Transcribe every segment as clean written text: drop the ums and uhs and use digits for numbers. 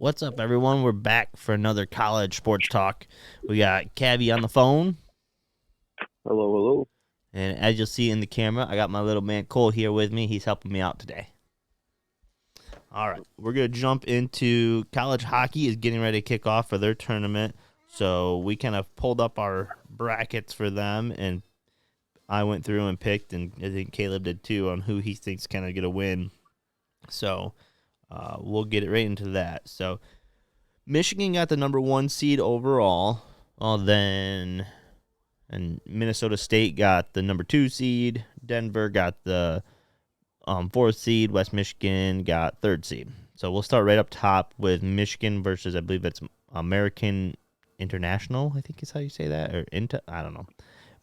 What's up, everyone? We're back for another college sports talk. We got Cabby on the phone, Hello, hello. and as you'll see in the camera, I got my little man Cole here with me. He's helping me out today. All right, we're going to jump into college hockey is getting ready to kick off for their tournament. So we kind of pulled up our brackets for them, and I went through and picked, and I think Caleb did too, on who he thinks kind of going to win. So we'll get it right into that. So Michigan got the number 1 seed overall. Then and Minnesota State got the number 2 seed. Denver got the 4th seed. West Michigan got 3rd seed. So we'll start right up top with Michigan versus, I believe it's American International, I think is how you say that, or I don't know.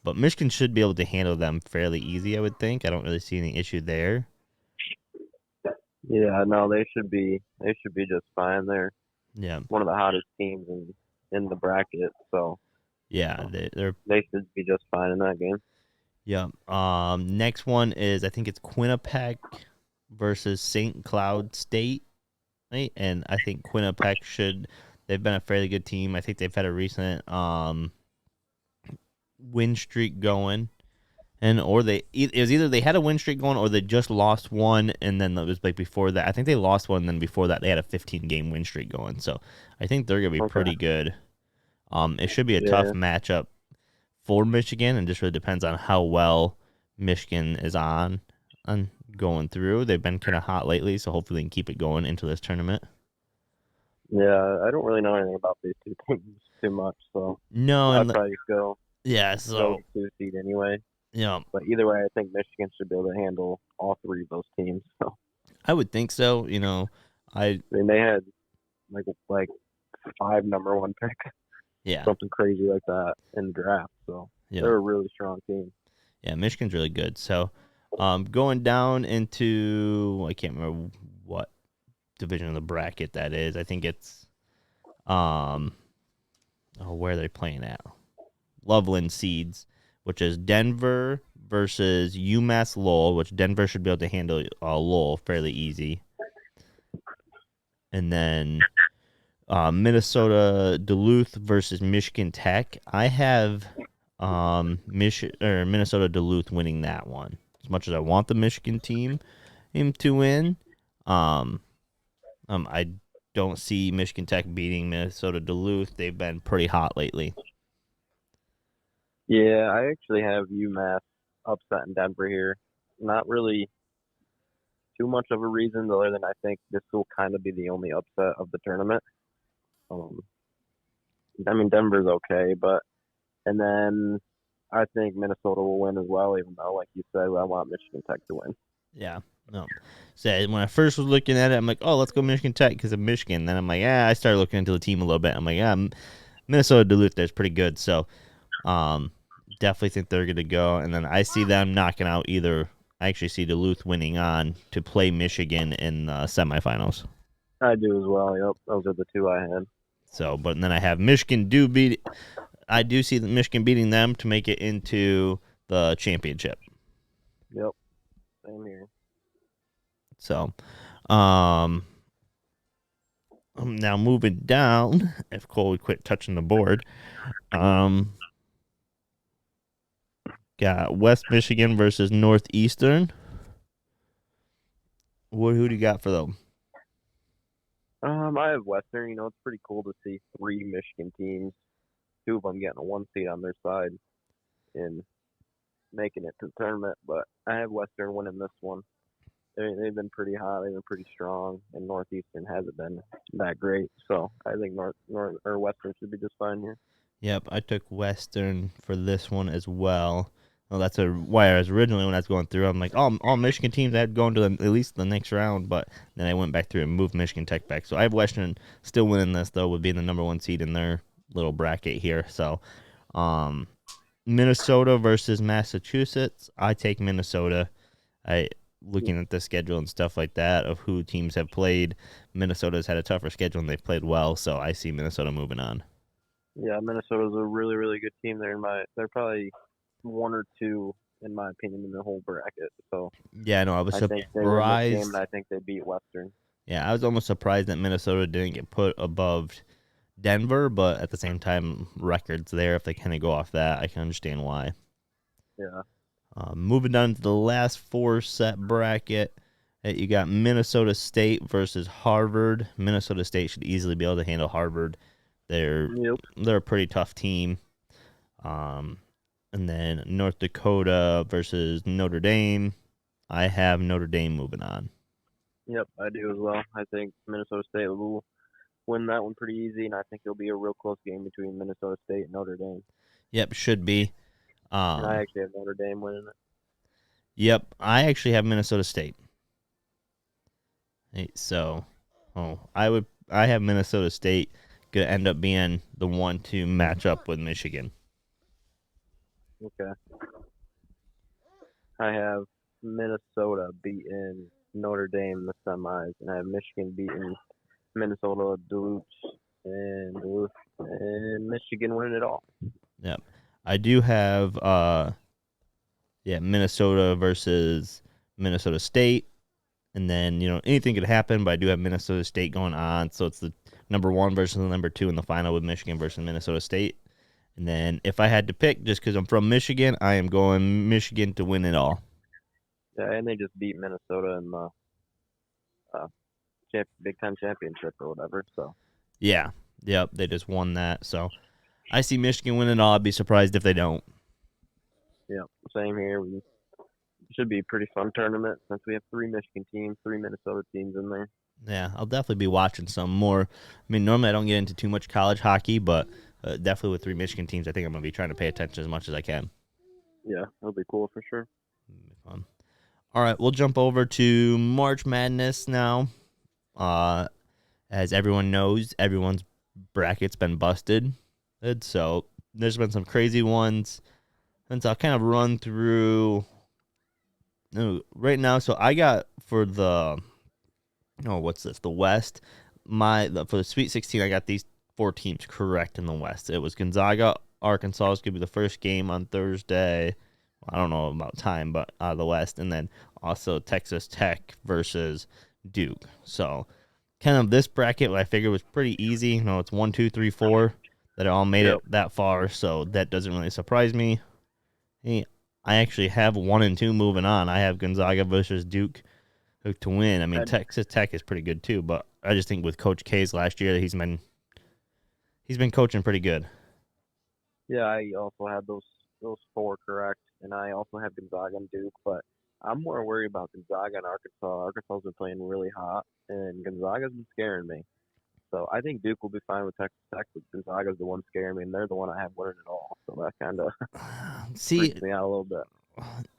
But Michigan should be able to handle them fairly easy, I would think. I don't really see any issue there. Yeah, no, they should be just fine. They're Yeah, one of the hottest teams in the bracket, so yeah, they're they should be just fine in that game. yeah. Next one is I think it's Quinnipec versus St. Cloud State, right? And I think Quinnipec they've been a fairly good team. I think they've had a recent win streak going, and it was either they had a win streak going or they just lost one, and then it was like before that. I think they lost one, and then before that they had a 15-game win streak going. So I think they're gonna be pretty good. It should be a tough Yeah, matchup for Michigan, and just really depends on how well Michigan is on going through. They've been kind of hot lately, so hopefully they can keep it going into this tournament. yeah. I don't really know anything about these two teams too much, so No, I'd probably go yeah, go so 2 seed anyway. yeah, But either way, I think Michigan should be able to handle all three of those teams. So I would think so. I I mean, they had like 5 number 1 picks, yeah, something crazy like that in the draft. So yeah, they're a really strong team. yeah. Michigan's really good. So, going down into I can't remember what division of the bracket that is. I think it's where are they playing at? Loveland Seeds, which is Denver versus UMass Lowell, which Denver should be able to handle Lowell fairly easy. And then Minnesota Duluth versus Michigan Tech. I have Minnesota Duluth winning that one. As much as I want the Michigan team to win, I don't see Michigan Tech beating Minnesota Duluth. They've been pretty hot lately. Yeah, I actually have UMass upsetting Denver here. Not really too much of a reason, other than I think this will kind of be the only upset of the tournament. Um, I mean, Denver's okay, but and then I think Minnesota will win as well, even though, like you said, I want Michigan Tech to win. Yeah. No. So when I first was looking at it, I'm like, oh, let's go Michigan Tech because of Michigan. Then I'm like, I started looking into the team a little bit. I'm like, Minnesota Duluth there's pretty good. So, definitely think they're going to go. And then I see them knocking out either. I actually see Duluth winning on to play Michigan in the semifinals. I do as well. Yep, those are the two I had. So, but then I have Michigan I do see Michigan beating them to make it into the championship. Yep, same here. So, now moving down, if Cole would quit touching the board, got West Michigan versus Northeastern. Who do you got for them? I have Western. It's pretty cool to see 3 Michigan teams, 2 of them getting a 1 seed on their side and making it to the tournament. But I have Western winning this one. They've been pretty hot. They've been pretty strong, and Northeastern hasn't been that great. So I think Western should be just fine here. Yep, I took Western for this one as well. Well, that's why I was originally when I was going through. I'm like, all Michigan teams had going to at least the next round, but then I went back through and moved Michigan Tech back. So I have Western still winning this though, with being the number 1 seed in their little bracket here. So, Minnesota versus Massachusetts. I take Minnesota. Looking at the schedule and stuff like that of who teams have played, Minnesota's had a tougher schedule and they've played well. So I see Minnesota moving on. Yeah, Minnesota's a really, really good team. They're probably 1 or 2 in my opinion in the whole bracket. So Yeah, no, I was I think they win this game, surprised. and I think they beat Western. Yeah, I was almost surprised that Minnesota didn't get put above Denver, but at the same time, records there. If they kind of go off that, I can understand why. Yeah. Moving down to the last 4-set bracket, you got Minnesota State versus Harvard. Minnesota State should easily be able to handle Harvard. They're Yep. a pretty tough team. And then North Dakota versus Notre Dame. I have Notre Dame moving on. Yep, I do as well. I think Minnesota State will win that one pretty easy, and I think it'll be a real close game between Minnesota State and Notre Dame. Yep, should be. And I actually have Notre Dame winning it. Yep, I actually have Minnesota State. So, I have Minnesota State gonna end up being the one to match up with Michigan. Okay. I have Minnesota beating Notre Dame in the semis, and I have Michigan beating Minnesota, Duluth, and Michigan winning it all. Yep, I do have Minnesota versus Minnesota State, and then anything could happen, but I do have Minnesota State going on, so it's the number 1 versus the number 2 in the final with Michigan versus Minnesota State. And then if I had to pick, just because I'm from Michigan, I am going Michigan to win it all. Yeah, and they just beat Minnesota in the Big Ten championship or whatever. So. Yeah, yep, they just won that. So I see Michigan winning it all. I'd be surprised if they don't. Yeah, same here. It should be a pretty fun tournament since we have 3 Michigan teams, 3 Minnesota teams in there. Yeah, I'll definitely be watching some more. I mean, normally I don't get into too much college hockey, but definitely with 3 Michigan teams, I think I'm going to be trying to pay attention as much as I can. Yeah, it'll be cool for sure. It'll be fun. All right, we'll jump over to March Madness now. As everyone knows, everyone's bracket's been busted. And so there's been some crazy ones. And so I'll kind of run through right now. So I got for the the West. For the Sweet 16, I got these 4 teams correct in the West. It was Gonzaga, Arkansas is going to be the first game on Thursday. I don't know about time, but the West, and then also Texas Tech versus Duke. So kind of this bracket, I figured was pretty easy. It's 1, 2, 3, 4 that all made it that far, so that doesn't really surprise me. Hey, I actually have 1 and 2 moving on. I have Gonzaga versus Duke to win. I mean, Texas Tech is pretty good too, but I just think with Coach K's last year, he's been coaching pretty good. Yeah, I also have those 4 correct, and I also have Gonzaga and Duke, but I'm more worried about Gonzaga and Arkansas. Arkansas's been playing really hot, and Gonzaga's been scaring me. So I think Duke will be fine with Texas Tech, but Gonzaga's the one scaring me, and they're the one I have winning it all. So that kind of freaks me out a little bit.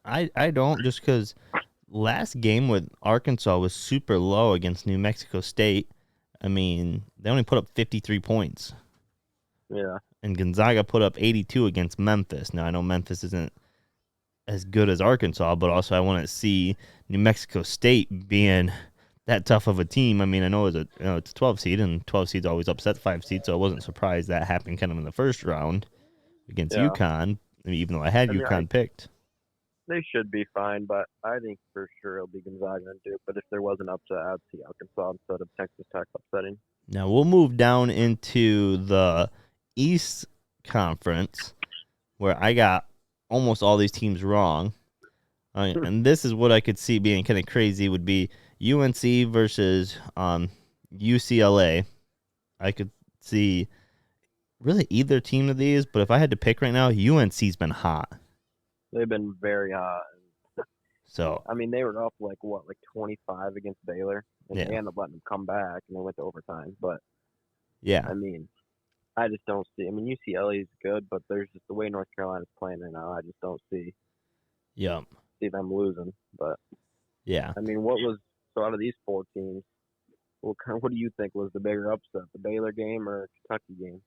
I don't, just because last game with Arkansas was super low against New Mexico State. I mean, they only put up 53 points. Yeah. And Gonzaga put up 82 against Memphis. Now, I know Memphis isn't as good as Arkansas, but also I want to see New Mexico State being that tough of a team. I mean, I know it's a 12 seed, and 12 seeds always upset 5 seeds, so I wasn't surprised that happened kind of in the first round against UConn, even though I had UConn picked. They should be fine, but I think for sure it'll be Gonzaga and Duke. But if there was an upset, I'd see Arkansas instead of Texas Tech upsetting. Now we'll move down into the East Conference, where I got almost all these teams wrong. And this is what I could see being kind of crazy would be UNC versus UCLA. I could see really either team of these, but if I had to pick right now, UNC's been hot. They've been very hot. So I mean, they were up like 25 against Baylor, and they ended up letting them come back, and they went to overtime. But yeah, I mean, I just don't see. I mean, UCLA is good, but there's just the way North Carolina's playing right now. I just don't see. See them losing, but yeah. I mean, out of these 4 teams? What do you think was the bigger upset, the Baylor game or Kentucky game?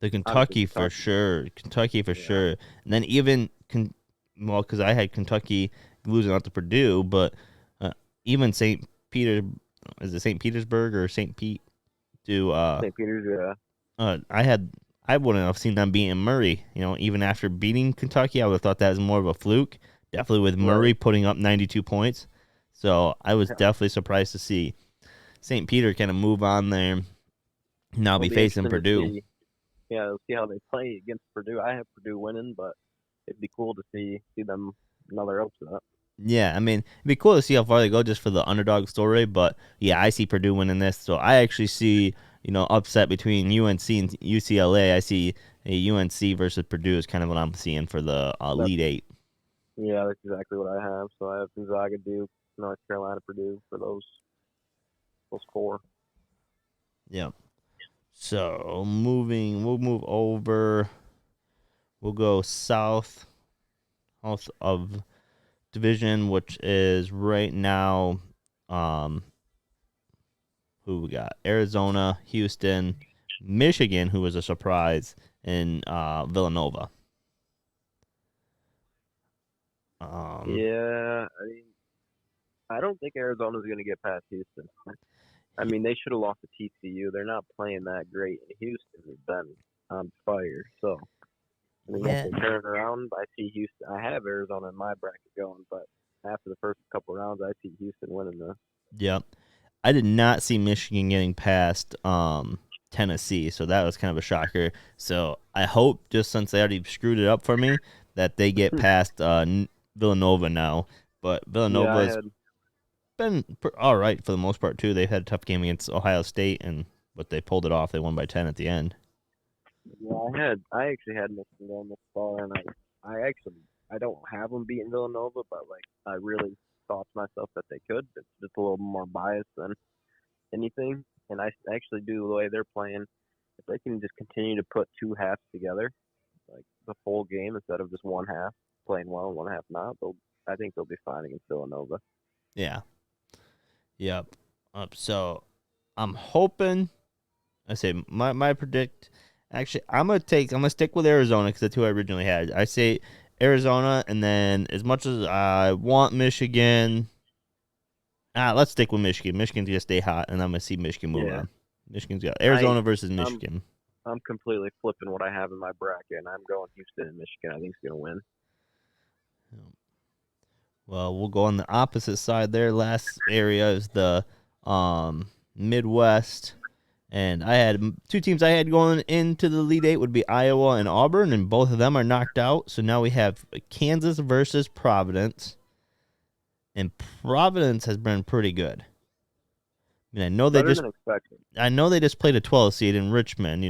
The Kentucky for sure. Kentucky for sure. And then even, because I had Kentucky losing out to Purdue, but even St. Petersburg or St. Pete to St. Peter's, yeah. I wouldn't have seen them beating Murray. Even after beating Kentucky, I would have thought that was more of a fluke. Definitely with Murray putting up 92 points. So I was definitely surprised to see. St. Peter kind of move on there. Now It'll be be facing interesting to Purdue. see. Yeah, we'll see how they play against Purdue. I have Purdue winning, but it'd be cool to see them another upset. Yeah, I mean, it'd be cool to see how far they go just for the underdog story. But yeah, I see Purdue winning this. So I actually see, upset between UNC and UCLA. I see a UNC versus Purdue is kind of what I'm seeing for the That's Elite Eight. Yeah, that's exactly what I have. So I have Gonzaga, Duke, North Carolina, Purdue for those four. Yeah. So we'll move over. We'll go south of division, which is right now, um, who we got? Arizona, Houston, Michigan, who was a surprise, and Villanova. Um, Yeah, I don't think Arizona's going to get past Houston. I mean, they should have lost to TCU. They're not playing that great, and Houston has been on fire. So, I mean, yeah, if they turn it around, I see Houston. I have Arizona in my bracket going, but after the first couple rounds, I see Houston winning this. yep. I did not see Michigan getting past Tennessee, so that was kind of a shocker. So I hope, just since they already screwed it up for me, that they get past Villanova now. But Yeah, I Villanova's had been all right for the most part too. They've had a tough game against Ohio State, but they pulled it off. They won by 10 at the end. I actually had Michigan going this far, and I don't have them beating Villanova, but like I really thought to myself that they could. It's just a little more biased than anything, and I actually do the way they're playing. If they can just continue to put two halves together, like the full game instead of just one half playing well and one half not, I think they'll be fine against Villanova. Yeah. Yep. So I'm hoping. I say my predict. Actually, I'm gonna stick with Arizona because that's who I originally had. I say Arizona, and then as much as I want Michigan, let's stick with Michigan. Michigan's gonna stay hot, and I'm gonna see Michigan move Yeah, on. Michigan's got I Arizona versus I'm Michigan. I'm completely flipping what I have in my bracket, and I'm going Houston and Michigan. I think it's gonna win. Well, we'll go on the opposite side there. Last area is the Midwest. And I had two teams I had going into the Elite Eight would be Iowa and Auburn, and both of them are knocked out. So now we have Kansas versus Providence. And Providence has been pretty good. I mean, Better than expected. I know they just played a 12 seed in Richmond,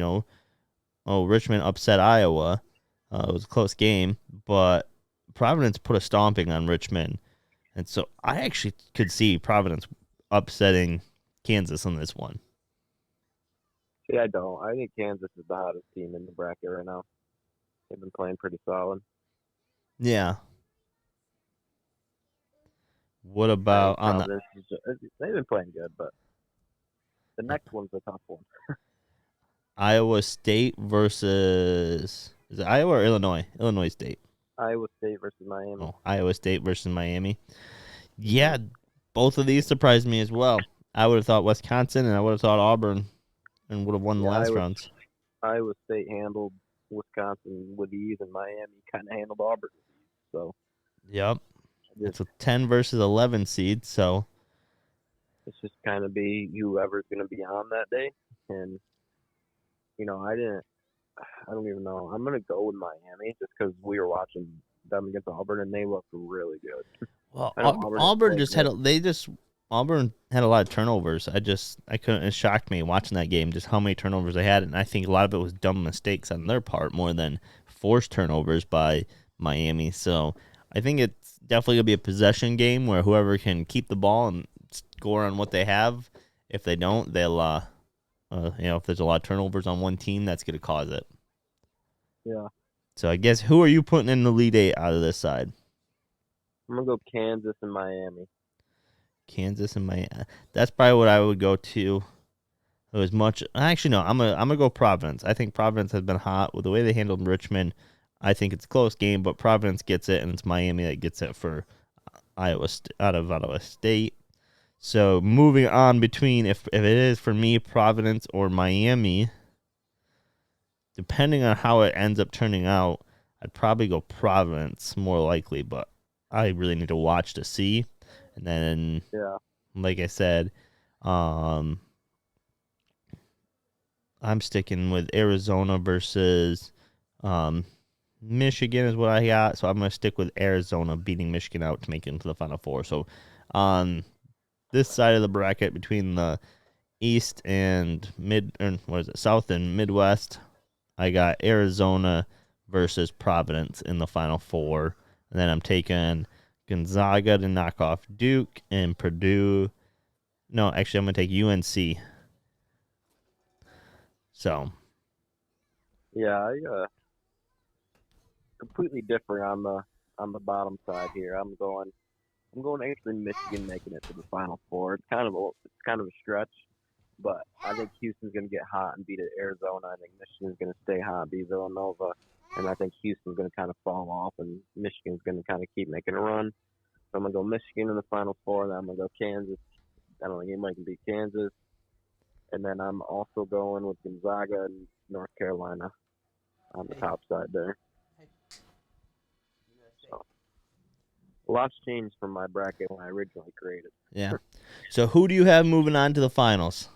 Richmond upset Iowa. It was a close game, but Providence put a stomping on Richmond. And so I actually could see Providence upsetting Kansas on this one. See, I don't. I think Kansas is the hottest team in the bracket right now. They've been playing pretty solid. Yeah. What I about think on the they've been playing good, but the next one's a tough one. Iowa State versus is it Iowa or Illinois? Illinois State. Iowa State versus Miami. Oh, Iowa State versus Miami. Yeah, both of these surprised me as well. I would have thought Wisconsin and I would have thought Auburn and would have won the Yeah, last rounds. Iowa State handled Wisconsin with ease, and Miami kind of handled Auburn with ease. So Yep. just, It's a 10 versus 11 seed, so it's just kind of be whoever's going to be on that day. And I don't even know. I'm going to go with Miami just because we were watching them against Auburn, and they looked really good. well, I know Auburn played just had good. Auburn had a lot of turnovers. I couldn't. It shocked me watching that game just how many turnovers they had, and I think a lot of it was dumb mistakes on their part more than forced turnovers by Miami. So I think it's definitely gonna be a possession game where whoever can keep the ball and score on what they have. If they don't, they'll if there's a lot of turnovers on one team, that's gonna cause it. Yeah. So I guess who are you putting in the lead eight out of this side? I'm going to go Kansas and Miami. Kansas and Miami. That's probably what I would go to. As much, actually, no. I'm gonna go Providence. I think Providence has been hot with the way they handled Richmond. I think it's a close game, but Providence gets it, and it's Miami that gets it for out of Iowa State. So moving on between if it is for me Providence or Miami, depending on how it ends up turning out, I'd probably go Providence more likely, but I really need to watch to see. And then, Yeah. like I said, I'm sticking with Arizona versus Michigan is what I got, so I'm going to stick with Arizona beating Michigan out to make it into the Final Four. So on this side of the bracket between the East and South and Midwest, I got Arizona versus Providence in the Final Four. And then I'm taking Gonzaga to knock off Duke and Purdue. No, actually, I'm going to take UNC. So. Yeah, I completely different on the bottom side here. I'm going actually Michigan making it to the Final Four. It's kind of a stretch, but I think Houston's going to get hot and beat Arizona. I think Michigan's going to stay hot and beat Villanova, and I think Houston's going to kind of fall off, and Michigan's going to kind of keep making a run. So I'm going to go Michigan in the Final Four, and then I'm going to go Kansas. I don't think anybody can beat Kansas. And then I'm also going with Gonzaga and North Carolina on the top side there. So, a lot's changed from my bracket when I originally created. Yeah. So who do you have moving on to the finals?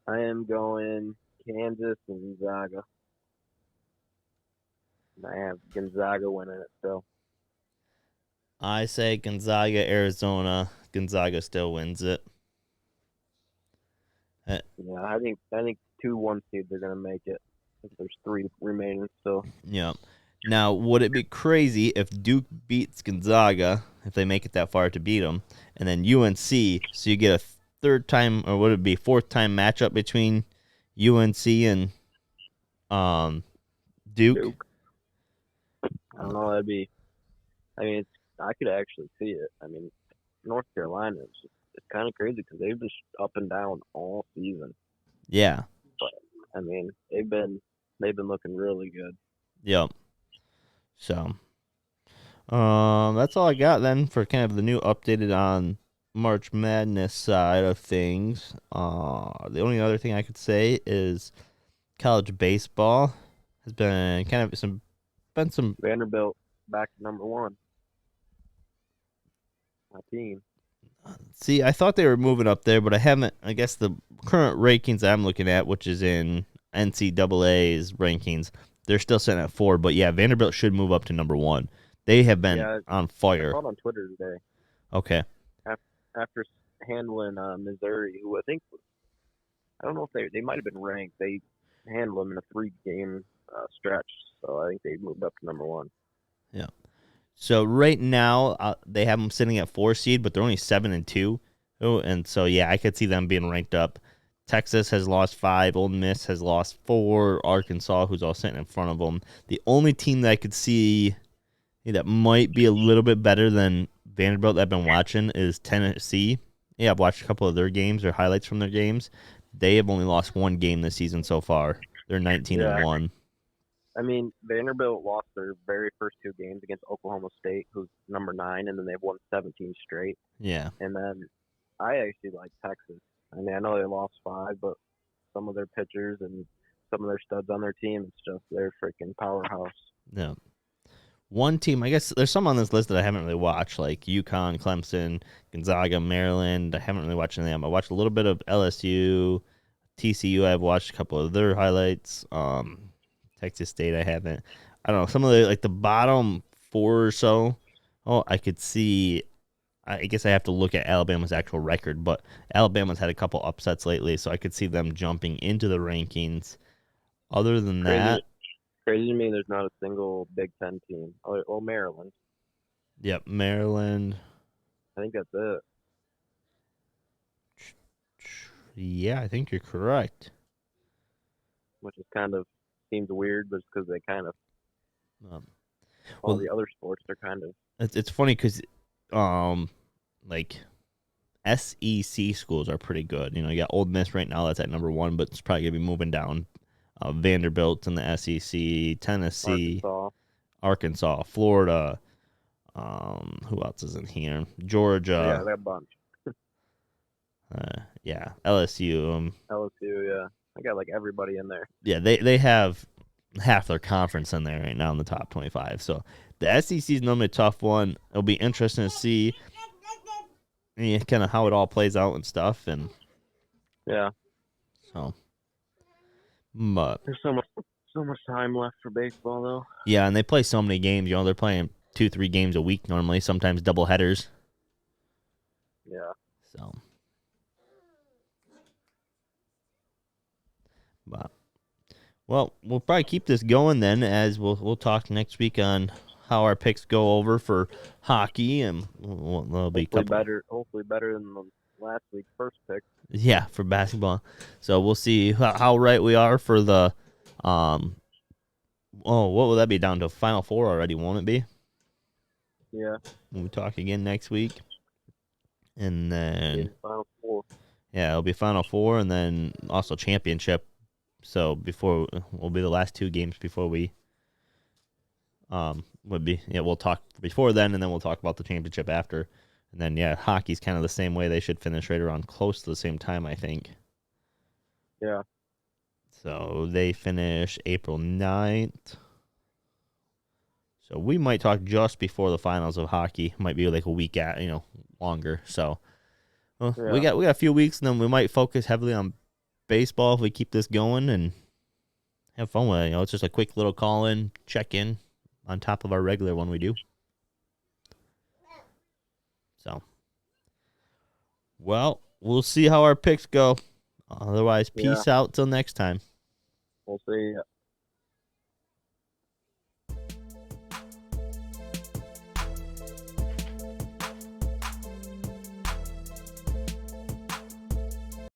I am going Kansas and Gonzaga. And I have Gonzaga winning it still. I say Gonzaga, Arizona. Gonzaga still wins it. Yeah, I think 2 1 seeds are going to make it. I think there's 3 remaining still. Yeah. Now, would it be crazy if Duke beats Gonzaga, if they make it that far to beat them, and then UNC, so you get a third time, or would it be fourth time matchup between UNC and Duke? I don't know. I could actually see it. I mean, North Carolina is it's kind of crazy because they've been up and down all season. Yeah. But I mean, they've been looking really good. Yep. So, that's all I got then for kind of the new updated on March Madness side of things. The only other thing I could say is college baseball has been kind of some Vanderbilt back to number 1. My team. See, I thought they were moving up there, but I haven't. I guess the current rankings I'm looking at, which is in NCAA's rankings, they're still sitting at 4. But yeah, Vanderbilt should move up to number 1. They have been on fire. I saw it on Twitter today. Okay. After handling Missouri, who I think I don't know if they might have been ranked. They handled them in a 3-game stretch, so I think they moved up to number 1. Yeah. So right now they have them sitting at 4 seed, but they're only 7-2. Oh, and so yeah, I could see them being ranked up. Texas has lost 5. Ole Miss has lost 4. Arkansas, who's all sitting in front of them. The only team that I could see that might be a little bit better than Vanderbilt that I've been watching is Tennessee. Yeah, I've watched a couple of their games or highlights from their games. They have only lost 1 game this season so far. They're 19-1. I mean, Vanderbilt lost their very first 2 games against Oklahoma State, who's number 9, and then they've won 17 straight. Yeah. And then I actually like Texas. I mean, I know they lost 5, but some of their pitchers and some of their studs on their team, it's just they're freaking powerhouse. Yeah. One team, I guess there's some on this list that I haven't really watched, like UConn, Clemson, Gonzaga, Maryland. I haven't really watched any of them. I watched a little bit of LSU, TCU. I've watched a couple of their highlights. Texas State, I haven't. I don't know. Some of the bottom 4 or so. Oh, I could see. I guess I have to look at Alabama's actual record, but Alabama's had a couple upsets lately, so I could see them jumping into the rankings. Other than that, crazy to me, there's not a single Big Ten team. Oh, Maryland. Yep, Maryland. I think that's it. Yeah, I think you're correct. Which is kind of seems weird, but it's because they kind of all the other sports are kind of. It's funny because, like SEC schools are pretty good. You got Ole Miss right now that's at number 1, but it's probably gonna be moving down. Vanderbilt in the SEC, Tennessee, Arkansas, Florida. Who else is in here? Georgia. Yeah, that bunch. Yeah, LSU. LSU, yeah. I got like everybody in there. Yeah, they have half their conference in there right now in the top 25. So the SEC is normally a tough one. It'll be interesting to see yeah, kind of how it all plays out and stuff, and Yeah. so. But There's so much time left for baseball though. yeah, and they play so many games. They're playing 2-3 games a week normally, sometimes double headers. Yeah. So, but well, we'll probably keep this going then, as we'll talk next week on how our picks go over for hockey, and there'll be Hopefully better than the last week's first pick. Yeah, for basketball. So we'll see how right we are for the what will that be, down to Final Four already, won't it be? Yeah. When we talk again next week. And then Final Four. Yeah, it'll be Final Four and then also championship. So will be the last 2 games before we we'll talk before then, and then we'll talk about the championship after. And then hockey's kind of the same way. They should finish right around close to the same time, I think. Yeah. So they finish April 9th. So we might talk just before the finals of hockey. Might be like a week longer. So we got a few weeks, and then we might focus heavily on baseball if we keep this going and have fun with it. It's just a quick little call-in, check-in on top of our regular one we do. So, well, we'll see how our picks go. Otherwise, peace out till next time. We'll see.